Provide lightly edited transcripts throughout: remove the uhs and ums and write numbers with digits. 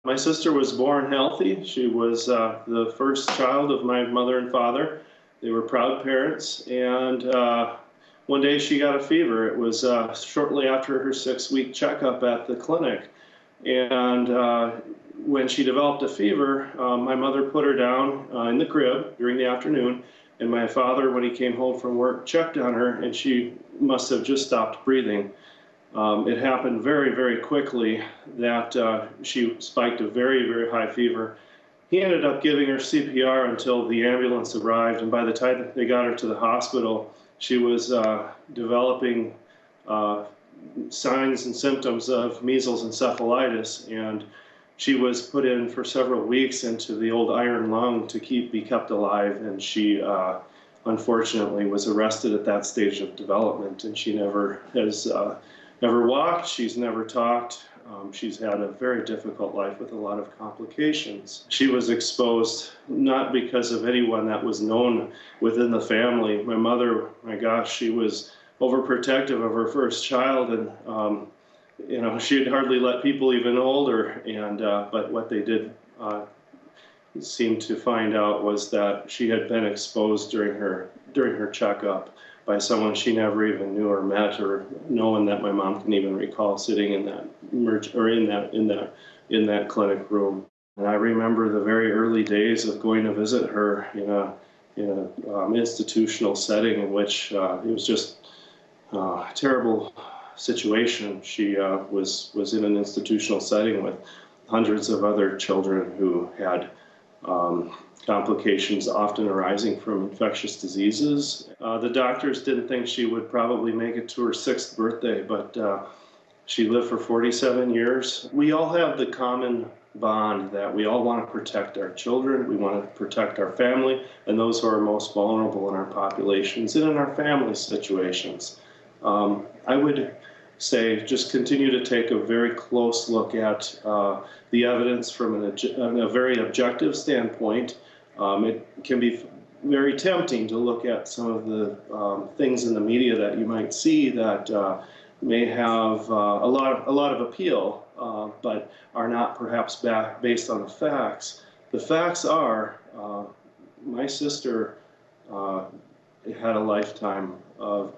My sister was born healthy. She was the first child of my mother and father. They were proud parents, and one day she got a fever. It was shortly after her 6-week checkup at the clinic. And when she developed a fever, my mother put her down in the crib during the afternoon, and my father, when he came home from work, checked on her, and she must have just stopped breathing. It happened very, very quickly that she spiked a very, very high fever. He ended up giving her CPR until the ambulance arrived, and by the time they got her to the hospital, she was developing signs and symptoms of measles encephalitis, and she was put in for several weeks into the old iron lung to be kept alive, and she unfortunately was arrested at that stage of development, and she never has never walked, she's never talked. She's had a very difficult life with a lot of complications. She was exposed not because of anyone that was known within the family. My mother, my gosh, she was overprotective of her first child, and you know, she'd hardly let people even hold her. And but what they did seem to find out was that she had been exposed during her checkup by someone she never even knew or met, or no one that my mom can even recall sitting in that in that clinic room. And I remember the very early days of going to visit her in a institutional setting in which it was just a terrible situation. She was in an institutional setting with hundreds of other children who had complications often arising from infectious diseases. The doctors didn't think she would probably make it to her 6th birthday, but she lived for 47 years. We all have the common bond that we all want to protect our children, we want to protect our family, and those who are most vulnerable in our populations and in our family situations. I would say just continue to take a very close look at the evidence from a very objective standpoint. It can be very tempting to look at some of the things in the media that you might see that may have a lot of appeal, but are not perhaps based on the facts. The facts are my sister had a lifetime of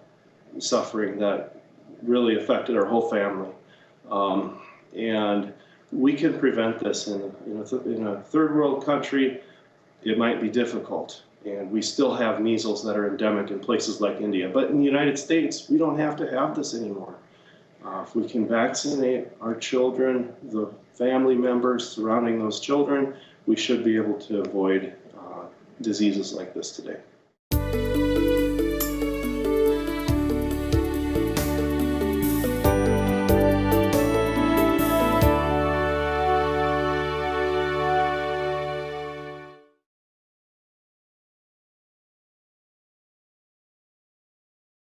suffering that really affected our whole family. And we can prevent this in a third world country. It might be difficult, and we still have measles that are endemic in places like India. But in the United States, we don't have to have this anymore. If we can vaccinate our children, the family members surrounding those children, we should be able to avoid diseases like this today.